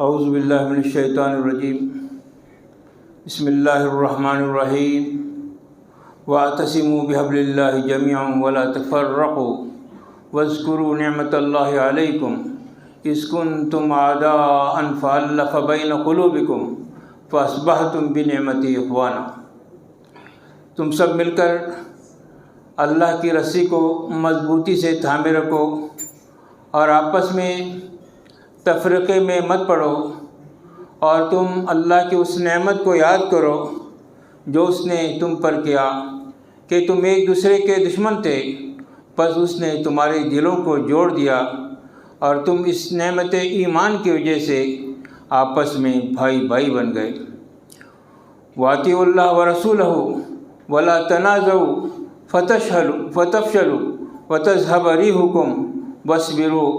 اعوذ باللہ من الشیطان الرجیم بسم اللہ الرحمن الرحیم واعتصموا بحبل اللہ جميعا ولا تفرقوا واذکروا نعمت اللہ علیکم اذ کنتم اعداء فألف بین قلوبکم فاصبحتم بنعمتہ اخوانا۔ تم سب مل کر اللہ کی رسی کو مضبوطی سے تھامے رکھو اور آپس میں تفرقے میں مت پڑو، اور تم اللہ کی اس نعمت کو یاد کرو جو اس نے تم پر کیا کہ تم ایک دوسرے کے دشمن تھے، پس اس نے تمہارے دلوں کو جوڑ دیا اور تم اس نعمت ایمان کی وجہ سے آپس میں بھائی بھائی بن گئے۔ وَأَطِیعُوا اللَّهَ وَرَسُولَهُ وَلَا تَنَازَعُوا فَتَفْشَلُوا وَتَذْهَبَ رِيحُكُمْ وَاصْبِرُوا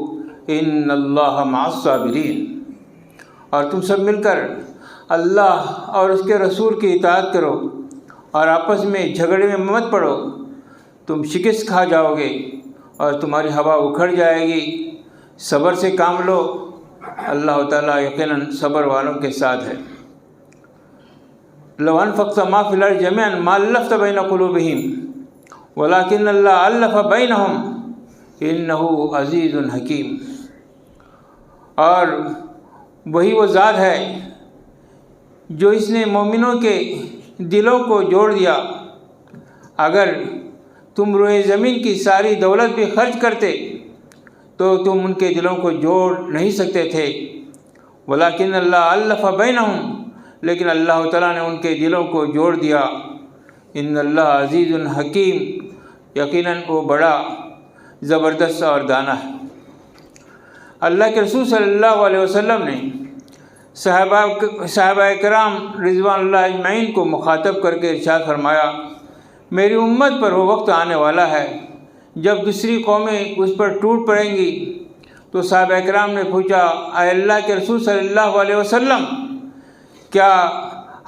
ان اللہ مع الصابرین۔ اور تم سب مل کر اللہ اور اس کے رسول کی اطاعت کرو اور آپس میں جھگڑے میں مت پڑو، تم شکست کھا جاؤ گے اور تمہاری ہوا اکھڑ جائے گی۔ صبر سے کام لو، اللہ تعالیٰ یقیناً صبر والوں کے ساتھ ہے۔ لو انفقت ما فی الارض جميعا ما الفت بین قلوبہم ولکن اللہ الف بینہم انہ عزیز حکیم۔ اور وہی وہ ذات ہے جو اس نے مومنوں کے دلوں کو جوڑ دیا۔ اگر تم روئے زمین کی ساری دولت بھی خرچ کرتے تو تم ان کے دلوں کو جوڑ نہیں سکتے تھے، ولیکن اللہ الف بینہم، لیکن اللہ تعالیٰ نے ان کے دلوں کو جوڑ دیا۔ ان اللہ عزیز حکیم، یقیناً وہ بڑا زبردست اور دانا ہے۔ اللہ کے رسول صلی اللہ علیہ وسلم نے صحابہ کرام رضوان اللہ اجمعین کو مخاطب کر کے ارشاد فرمایا، میری امت پر وہ وقت آنے والا ہے جب دوسری قومیں اس پر ٹوٹ پڑیں گی۔ تو صحابہ کرام نے پوچھا، اے اللہ کے رسول صلی اللہ علیہ وسلم، کیا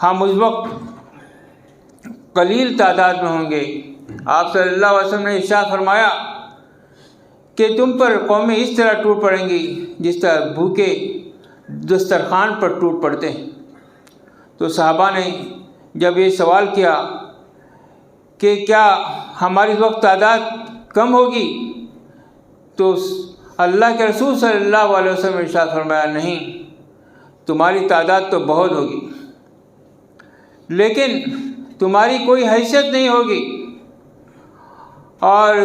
ہم اس وقت قلیل تعداد میں ہوں گے؟ آپ صلی اللہ علیہ وسلم نے ارشاد فرمایا کہ تم پر قومیں اس طرح ٹوٹ پڑیں گی جس طرح بھوکے دسترخوان پر ٹوٹ پڑتے ہیں۔ تو صحابہ نے جب یہ سوال کیا کہ کیا ہماری اس وقت تعداد کم ہوگی، تو اللہ کے رسول صلی اللہ علیہ وسلم نے ارشاد فرمایا، نہیں، تمہاری تعداد تو بہت ہوگی، لیکن تمہاری کوئی حیثیت نہیں ہوگی، اور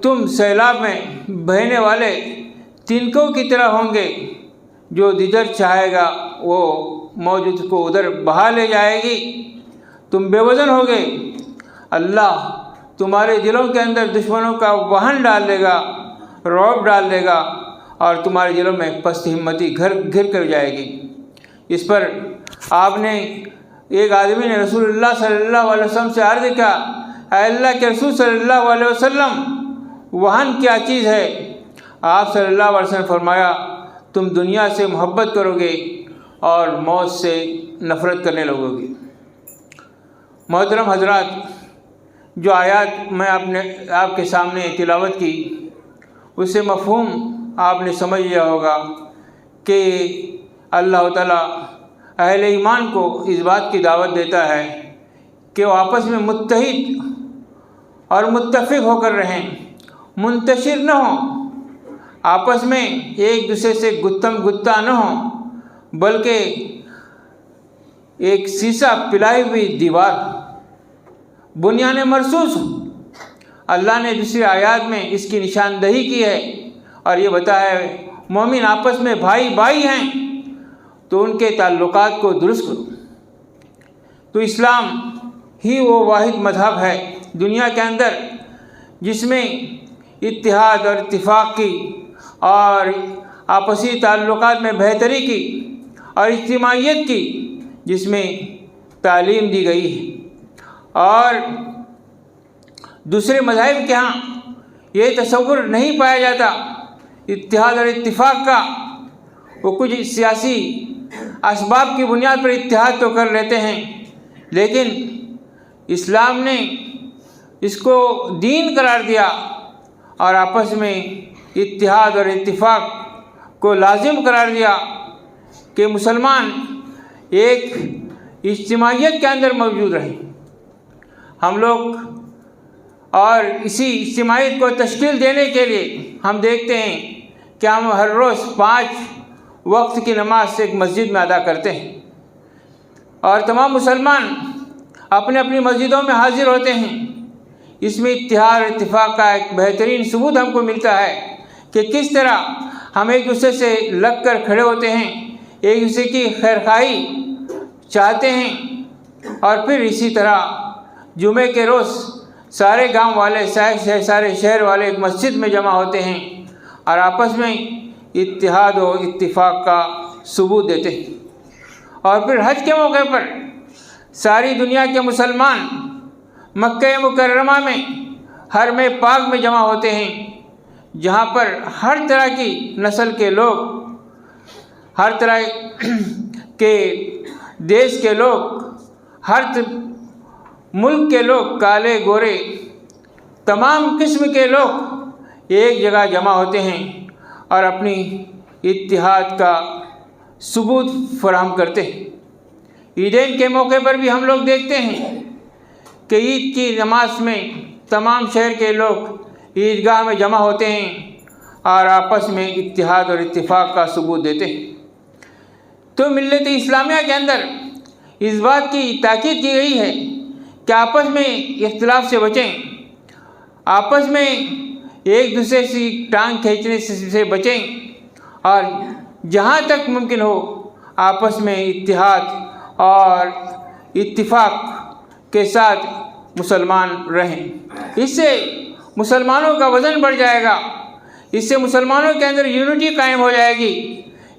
تم سیلاب میں بہنے والے تنکوں کی طرح ہوں گے، جو جدھر چاہے گا وہ موجود کو ادھر بہا لے جائے گی۔ تم بے وزن ہوگے، اللہ تمہارے دلوں کے اندر دشمنوں کا وہن ڈال دے گا، رعب ڈال دے گا، اور تمہارے دلوں میں پست ہمتی گھر کر جائے گی۔ اس پر آپ نے ایک آدمی نے رسول اللہ صلی اللہ علیہ وسلم سے عرض کیا، اے اللہ کے رسول صلی اللہ علیہ وسلم، وہن کیا چیز ہے؟ آپ صلی اللہ علیہ وسلم نے فرمایا، تم دنیا سے محبت کرو گے اور موت سے نفرت کرنے لگو گے۔ محترم حضرات، جو آیات میں آپ کے سامنے تلاوت کی، اس سے مفہوم آپ نے سمجھ لیا ہوگا کہ اللہ تعالیٰ اہل ایمان کو اس بات کی دعوت دیتا ہے کہ وہ آپس میں متحد اور متفق ہو کر رہیں، منتشر نہ ہوں، آپس میں ایک دوسرے سے گتم گتا نہ ہوں، بلکہ ایک سیسا پلائی ہوئی دیوار، بنیان مرصوص ہو۔ اللہ نے دوسری آیات میں اس کی نشاندہی کی ہے اور یہ بتایا ہے مومن آپس میں بھائی بھائی ہیں تو ان کے تعلقات کو درست کرو۔ تو اسلام ہی وہ واحد مذہب ہے دنیا کے اندر جس میں اتحاد اور اتفاق کی اور آپسی تعلقات میں بہتری کی اور اجتماعیت کی، جس میں تعلیم دی گئی ہے۔ اور دوسرے مذاہب کے ہاں یہ تصور نہیں پایا جاتا اتحاد اور اتفاق کا۔ وہ کچھ سیاسی اسباب کی بنیاد پر اتحاد تو کر لیتے ہیں، لیکن اسلام نے اس کو دین قرار دیا اور آپس میں اتحاد اور اتفاق کو لازم قرار دیا کہ مسلمان ایک اجتماعیت کے اندر موجود رہیں ہم لوگ، اور اسی اجتماعیت کو تشکیل دینے کے لیے ہم دیکھتے ہیں کہ ہم ہر روز 5 وقت کی نماز ایک مسجد میں ادا کرتے ہیں، اور تمام مسلمان اپنے اپنی مسجدوں میں حاضر ہوتے ہیں۔ اس میں اتحاد اور اتفاق کا ایک بہترین ثبوت ہم کو ملتا ہے کہ کس طرح ہم ایک دوسرے سے لگ کر کھڑے ہوتے ہیں، ایک دوسرے کی خیرخواہی چاہتے ہیں، اور پھر اسی طرح جمعے کے روز سارے گاؤں والے، سارے شہر والے ایک مسجد میں جمع ہوتے ہیں اور آپس میں اتحاد و اتفاق کا ثبوت دیتے ہیں۔ اور پھر حج کے موقع پر ساری دنیا کے مسلمان مکہ مکرمہ میں حرم پاک میں جمع ہوتے ہیں، جہاں پر ہر طرح کی نسل کے لوگ، ہر طرح کے دیش کے لوگ، ہر ملک کے لوگ، کالے گورے، تمام قسم کے لوگ ایک جگہ جمع ہوتے ہیں اور اپنی اتحاد کا ثبوت فراہم کرتے ہیں۔ عیدین کے موقع پر بھی ہم لوگ دیکھتے ہیں کہ عید کی نماز میں تمام شہر کے لوگ عیدگاہ میں جمع ہوتے ہیں اور آپس میں اتحاد اور اتفاق کا ثبوت دیتے ہیں۔ تو ملت اسلامیہ کے اندر اس بات کی تاکید کی گئی ہے کہ آپس میں اختلاف سے بچیں، آپس میں ایک دوسرے سے ٹانگ کھینچنے سے بچیں، اور جہاں تک ممکن ہو آپس میں اتحاد اور اتفاق کے ساتھ مسلمان رہیں۔ اس سے مسلمانوں کا وزن بڑھ جائے گا، اس سے مسلمانوں کے اندر یونٹی قائم ہو جائے گی،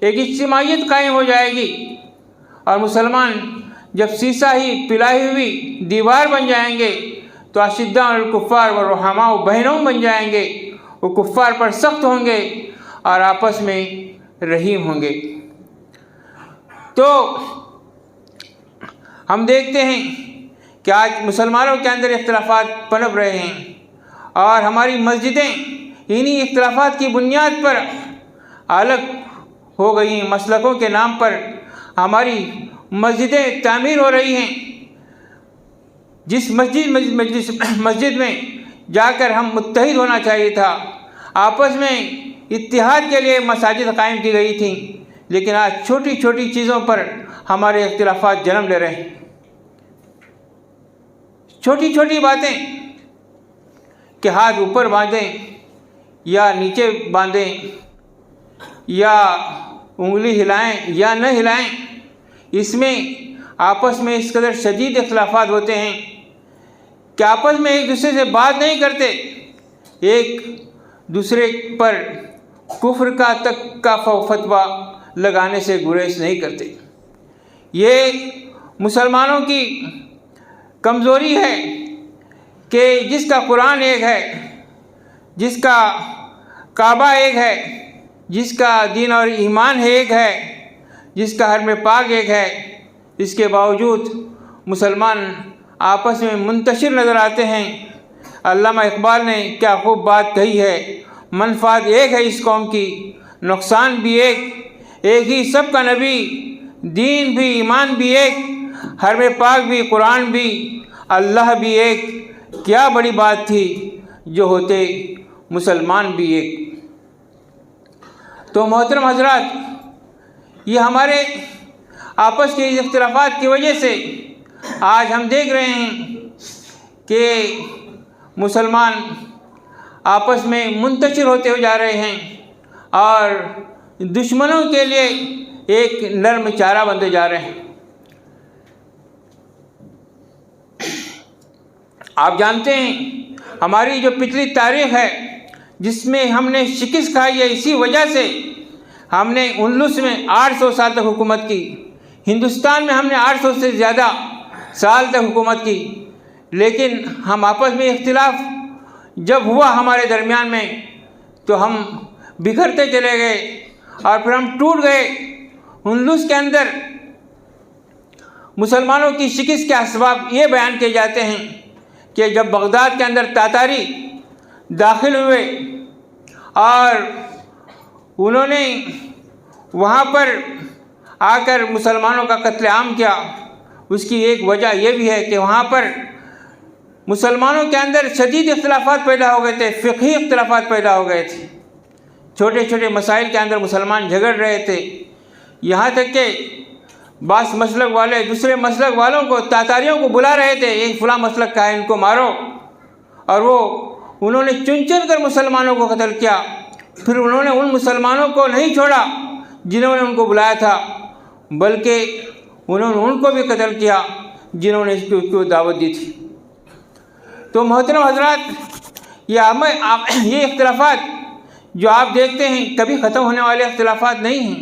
ایک اجتماعیت قائم ہو جائے گی، اور مسلمان جب سیسا ہی پلائی ہوئی دیوار بن جائیں گے تو اشداء الکفار و رحماء بہنوں بن جائیں گے، وہ کفار پر سخت ہوں گے اور آپس میں رحیم ہوں گے۔ تو ہم دیکھتے ہیں کہ آج مسلمانوں کے اندر اختلافات پنپ رہے ہیں، اور ہماری مسجدیں انہی اختلافات کی بنیاد پر الگ ہو گئی ہیں۔ مسلکوں کے نام پر ہماری مسجدیں تعمیر ہو رہی ہیں۔ جس مسجد میں جا کر ہم متحد ہونا چاہیے تھا، آپس میں اتحاد کے لیے مساجد قائم کی گئی تھیں، لیکن آج چھوٹی چھوٹی چیزوں پر ہمارے اختلافات جنم لے رہے ہیں۔ چھوٹی چھوٹی باتیں کہ ہاتھ اوپر باندھیں یا نیچے باندھیں، یا انگلی ہلائیں یا نہ ہلائیں، اس میں آپس میں اس قدر شدید اختلافات ہوتے ہیں کہ آپس میں ایک دوسرے سے بات نہیں کرتے، ایک دوسرے پر کفر کا فتویٰ لگانے سے گریز نہیں کرتے۔ یہ مسلمانوں کی کمزوری ہے کہ جس کا قرآن ایک ہے، جس کا کعبہ ایک ہے، جس کا دین اور ایمان ایک ہے، جس کا حرم پاک ایک ہے، اس کے باوجود مسلمان آپس میں منتشر نظر آتے ہیں۔ علامہ اقبال نے کیا خوب بات کہی ہے، منفعت ایک ہے اس قوم کی، نقصان بھی ایک ہی سب کا نبی، دین بھی ایمان بھی ایک، حرم پاک بھی قرآن بھی، اللہ بھی ایک، کیا بڑی بات تھی جو ہوتے مسلمان بھی ایک۔ تو محترم حضرات، یہ ہمارے آپس کے اختلافات کی وجہ سے آج ہم دیکھ رہے ہیں کہ مسلمان آپس میں منتشر ہوتے جا رہے ہیں اور دشمنوں کے لیے ایک نرم چارہ بنتے جا رہے ہیں۔ آپ جانتے ہیں ہماری جو پچھلی تاریخ ہے جس میں ہم نے شکست کھائی ہے، اسی وجہ سے ہم نے اندلس میں 800 سال تک حکومت کی، ہندوستان میں ہم نے 800 سے زیادہ سال تک حکومت کی، لیکن ہم آپس میں اختلاف جب ہوا ہمارے درمیان میں تو ہم بکھرتے چلے گئے اور پھر ہم ٹوٹ گئے۔ اندلس کے اندر مسلمانوں کی شکست کے اسباب یہ بیان کیے جاتے ہیں کہ جب بغداد کے اندر تاتاری داخل ہوئے اور انہوں نے وہاں پر آ کر مسلمانوں کا قتل عام کیا، اس کی ایک وجہ یہ بھی ہے کہ وہاں پر مسلمانوں کے اندر شدید اختلافات پیدا ہو گئے تھے، فقہی اختلافات پیدا ہو گئے تھے، چھوٹے چھوٹے مسائل کے اندر مسلمان جھگڑ رہے تھے، یہاں تک کہ بعض مسلک والے دوسرے مسلک والوں کو، تاتاریوں کو بلا رہے تھے، یہ فلاں مسلک کا ہے ان کو مارو، اور انہوں نے چن چن کر مسلمانوں کو قتل کیا۔ پھر انہوں نے ان مسلمانوں کو نہیں چھوڑا جنہوں نے ان کو بلایا تھا، بلکہ انہوں نے ان کو بھی قتل کیا جنہوں نے اس کو دعوت دی تھی۔ تو محترم حضرات، یہ اختلافات جو آپ دیکھتے ہیں کبھی ختم ہونے والے اختلافات نہیں ہیں،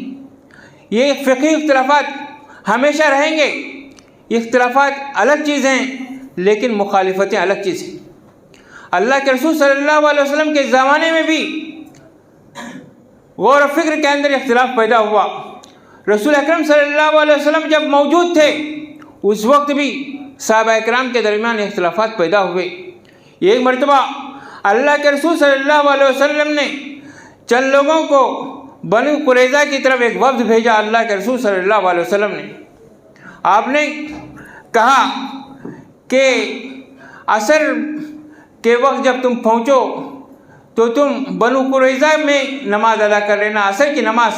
یہ فقہی اختلافات ہمیشہ رہیں گے۔ اختلافات الگ چیز ہیں لیکن مخالفتیں الگ چیز ہیں۔ اللہ کے رسول صلی اللہ علیہ وسلم کے زمانے میں بھی غور و فکر کے اندر اختلاف پیدا ہوا۔ رسول اکرم صلی اللہ علیہ وسلم جب موجود تھے اس وقت بھی صحابہ اکرام کے درمیان اختلافات پیدا ہوئے۔ ایک مرتبہ اللہ کے رسول صلی اللہ علیہ وسلم نے چند لوگوں کو بنو قریظہ کی طرف ایک وفد بھیجا۔ اللہ کے رسول صلی اللہ علیہ وسلم نے آپ نے کہا کہ عصر کے وقت جب تم پہنچو تو تم بنو قریظہ میں نماز ادا کر لینا، عصر کی نماز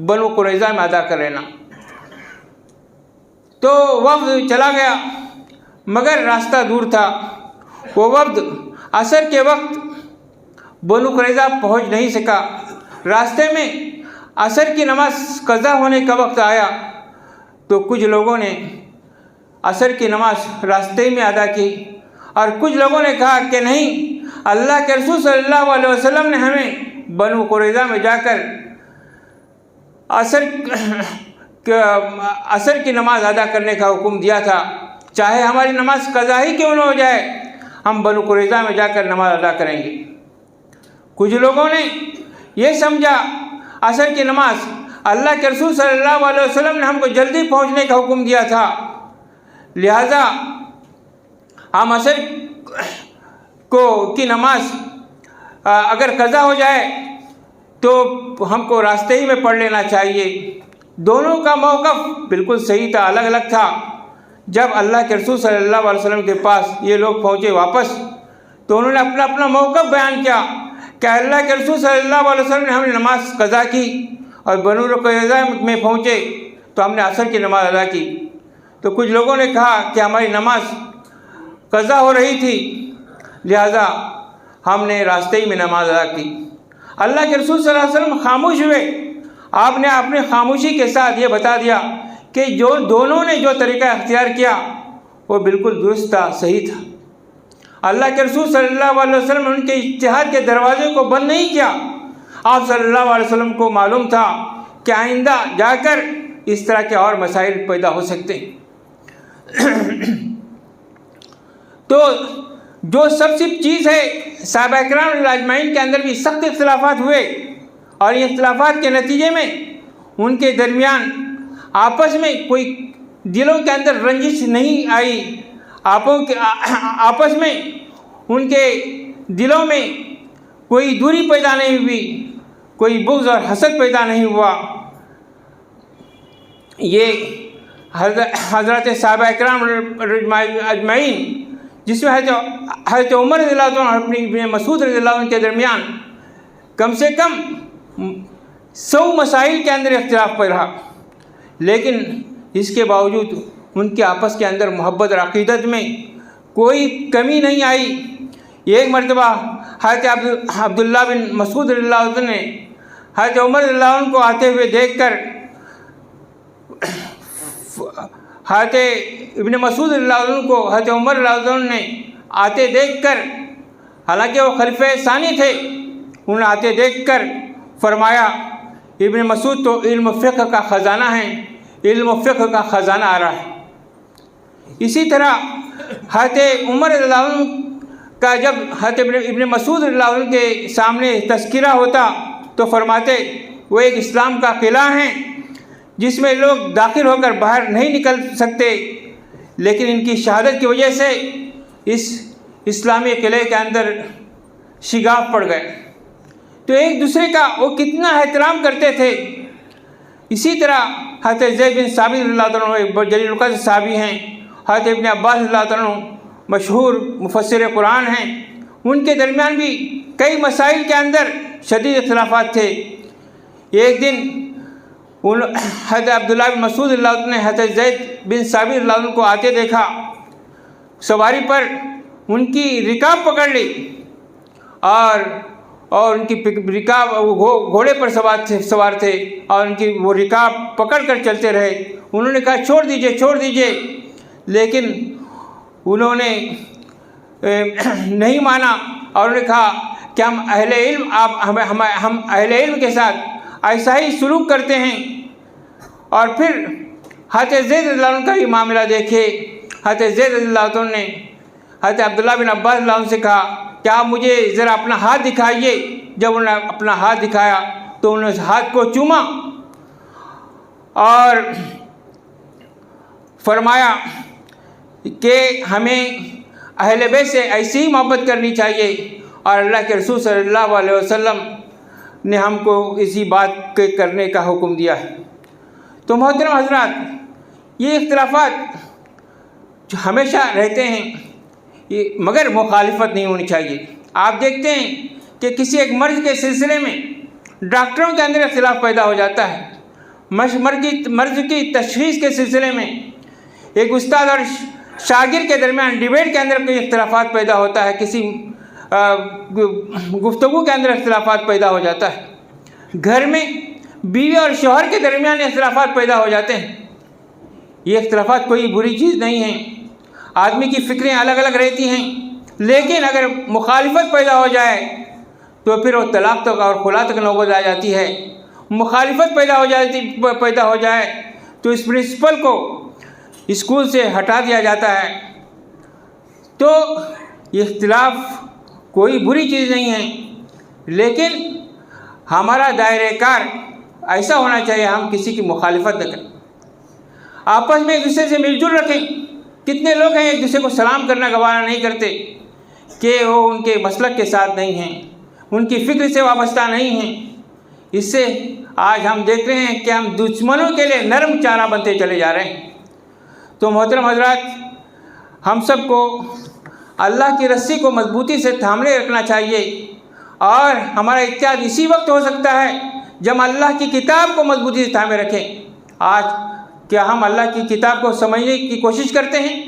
بنو قریظہ میں ادا کر لینا۔ تو وفد چلا گیا مگر راستہ دور تھا، وہ وفد عصر کے وقت بنو قریظہ پہنچ نہیں سکا۔ راستے میں عصر کی نماز قضا ہونے کا وقت آیا تو کچھ لوگوں نے عصر کی نماز راستے میں ادا کی، اور کچھ لوگوں نے کہا کہ نہیں، اللہ کے رسول صلی اللہ علیہ وسلم نے ہمیں بنو قریظہ میں جا کر عصر کی نماز ادا کرنے کا حکم دیا تھا، چاہے ہماری نماز قضا ہی کیوں نہ ہو جائے، ہم بنو قریظہ میں جا کر نماز ادا کریں گے۔ کچھ لوگوں نے یہ سمجھا عصر کی نماز اللہ کے رسول صلی اللہ علیہ وسلم نے ہم کو جلدی پہنچنے کا حکم دیا تھا، لہذا ہم عصر کی نماز اگر قضا ہو جائے تو ہم کو راستے ہی میں پڑھ لینا چاہیے۔ دونوں کا موقف بالکل صحیح تھا، الگ الگ تھا۔ جب اللہ کے رسول صلی اللہ علیہ وسلم کے پاس یہ لوگ پہنچے واپس تو انہوں نے اپنا اپنا موقف بیان کیا کہ اللہ کے رسول صلی اللہ علیہ وسلم نے ہم نے نماز قضا کی، اور بنو قریظہ میں پہنچے تو ہم نے عصر کی نماز ادا کی۔ تو کچھ لوگوں نے کہا کہ ہماری نماز قضا ہو رہی تھی لہذا ہم نے راستے ہی میں نماز ادا کی۔ اللہ کے رسول صلی اللہ علیہ وسلم خاموش ہوئے۔ آپ نے اپنے خاموشی کے ساتھ یہ بتا دیا کہ جو دونوں نے جو طریقہ اختیار کیا وہ بالکل درست تھا، صحیح تھا۔ اللہ کے رسول صلی اللہ علیہ وسلم نے ان کے اجتہاد کے دروازے کو بند نہیں کیا۔ آپ صلی اللہ علیہ وسلم کو معلوم تھا کہ آئندہ جا کر اس طرح کے اور مسائل پیدا ہو سکتے ہیں۔ تو جو سب سے چیز ہے، صحابہ کرام اجمعین کے اندر بھی سخت اختلافات ہوئے، اور یہ اختلافات کے نتیجے میں ان کے درمیان آپس میں کوئی دلوں کے اندر رنجش نہیں آئی، آپس میں ان کے دلوں میں کوئی دوری پیدا نہیں ہوئی، کوئی بغض اور حسد پیدا نہیں ہوا۔ یہ حضرت صحابہ کرام اجمعین، جس میں حضرت عمر رضی اللہ عنہ اور ابن مسعود رضی اللہ عنہ کے درمیان کم سے کم 100 مسائل کے اندر اختلاف پہ رہا، لیکن اس کے باوجود ان کے آپس کے اندر محبت اور عقیدت میں کوئی کمی نہیں آئی۔ ایک مرتبہ حضرت عبداللہ بن مسعود رضی اللہ عنہ نے حضرت عمر رضی اللہ عنہ کو آتے ہوئے دیکھ کر، حضرت ابن مسعود رضی اللہ عنہ کو حضرت عمر رضی اللہ عنہ نے آتے دیکھ کر، حالانکہ وہ خلیفہ ثانی تھے، انہوں نے آتے دیکھ کر فرمایا ابن مسعود تو علم فقہ کا خزانہ ہے، علم فقہ کا خزانہ آ رہا ہے۔ اسی طرح حضرت عمر رضی اللہ عنہ کا جب حضرت ابن مسعود رضی اللہ عنہ کے سامنے تذکرہ ہوتا تو فرماتے وہ ایک اسلام کا قلعہ ہیں جس میں لوگ داخل ہو کر باہر نہیں نکل سکتے، لیکن ان کی شہادت کی وجہ سے اس اسلامی قلعے کے اندر شگاف پڑ گئے۔ تو ایک دوسرے کا وہ کتنا احترام کرتے تھے اسی طرح حضرت زید بن ثابت رضی اللہ عنہ ایک جلیل القدر صحابی ہیں، حضرت ابن عباس رضی اللہ عنہ مشہور مفسر قرآن ہیں، ان کے درمیان بھی کئی مسائل کے اندر شدید اختلافات تھے۔ ایک دن حضرت عبداللہ بن مسعود رضی اللہ عنہ نے حضرت زید بن ثابت رضی اللہ عنہ کو آتے دیکھا، سواری پر ان کی رکاب پکڑ لی اور ان کی رکاب گھوڑے پر سوار تھے اور ان کی وہ رکاب پکڑ کر چلتے رہے۔ انہوں نے کہا چھوڑ دیجئے، لیکن انہوں نے نہیں مانا اور انہوں نے کہا کہ ہم اہل علم کے ساتھ ایسا ہی سلوک کرتے ہیں۔ اور پھر حضرت زید رضی اللہ عنہ کا یہ معاملہ دیکھے، حضرت زید رضی اللہ عنہ نے حضرت عبداللہ بن عباس رضی اللہ عنہ سے کہا کہ آپ مجھے ذرا اپنا ہاتھ دکھائیے۔ جب انہوں نے اپنا ہاتھ دکھایا تو انہوں نے اس ہاتھ کو چوما اور فرمایا کہ ہمیں اہل بیت سے ایسی ہی محبت کرنی چاہیے، اور اللہ کے رسول صلی اللہ علیہ وسلم نے ہم کو اسی بات کے کرنے کا حکم دیا ہے۔ تو محترم حضرات، یہ اختلافات جو ہمیشہ رہتے ہیں مگر مخالفت نہیں ہونی چاہیے۔ آپ دیکھتے ہیں کہ کسی ایک مرض کے سلسلے میں ڈاکٹروں کے اندر اختلاف پیدا ہو جاتا ہے، مرض کی تشخیص کے سلسلے میں ایک استاد اور شاگرد کے درمیان ڈیبیٹ کے اندر کوئی اختلافات پیدا ہوتا ہے، کسی گفتگو کے اندر اختلافات پیدا ہو جاتا ہے، گھر میں بیوی اور شوہر کے درمیان اختلافات پیدا ہو جاتے ہیں۔ یہ اختلافات کوئی بری چیز نہیں ہے، آدمی کی فکریں الگ الگ رہتی ہیں، لیکن اگر مخالفت پیدا ہو جائے تو پھر وہ طلاق تک اور خلا تک نوبت آ جاتی ہے۔ مخالفت پیدا ہو جائے تو اس پرنسپل کو اسکول سے ہٹا دیا جاتا ہے۔ تو یہ اختلاف کوئی بری چیز نہیں ہے، لیکن ہمارا دائرہ کار ایسا ہونا چاہیے ہم کسی کی مخالفت نہ کریں، آپس میں ایک دوسرے سے مل جل رکھیں۔ کتنے لوگ ہیں ایک دوسرے کو سلام کرنا گوارا نہیں کرتے کہ وہ ان کے مسلک کے ساتھ نہیں ہیں، ان کی فکر سے وابستہ نہیں ہیں۔ اس سے آج ہم دیکھ رہے ہیں کہ ہم دشمنوں کے لیے نرم چارہ بنتے چلے جا رہے ہیں۔ تو محترم حضرات، ہم سب کو اللہ کی رسی کو مضبوطی سے تھامے رکھنا چاہیے، اور ہمارا اتحاد اسی وقت ہو سکتا ہے جب ہم اللہ کی کتاب کو مضبوطی سے تھامے رکھیں۔ آج کیا ہم اللہ کی کتاب کو سمجھنے کی کوشش کرتے ہیں؟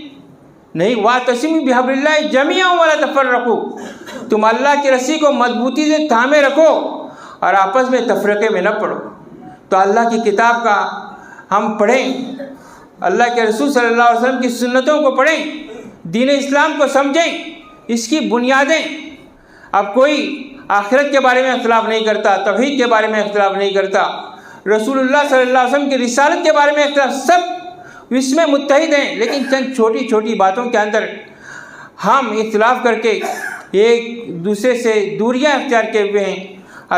نہیں۔ وَاعْتَصِمُوا بِحَبْلِ اللَّهِ جَمِيعًا وَلَا تَفَرَّقُوا، تم اللہ کی رسی کو مضبوطی سے تھامے رکھو اور آپس میں تفرقے میں نہ پڑو۔ تو اللہ کی کتاب کا ہم پڑھیں، اللہ کے رسول صلی اللہ علیہ وسلم کی سنتوں کو پڑھیں، دین اسلام کو سمجھیں، اس کی بنیادیں۔ اب کوئی آخرت کے بارے میں اختلاف نہیں کرتا، توحید کے بارے میں اختلاف نہیں کرتا، رسول اللہ صلی اللہ علیہ وسلم کی رسالت کے بارے میں اختلاف، سب اس میں متحد ہیں، لیکن چند چھوٹی چھوٹی باتوں کے اندر ہم اختلاف کر کے ایک دوسرے سے دوریاں اختیار کیے ہوئے ہیں۔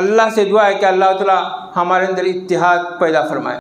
اللہ سے دعا ہے کہ اللہ تعالی ہمارے اندر اتحاد پیدا فرمائے۔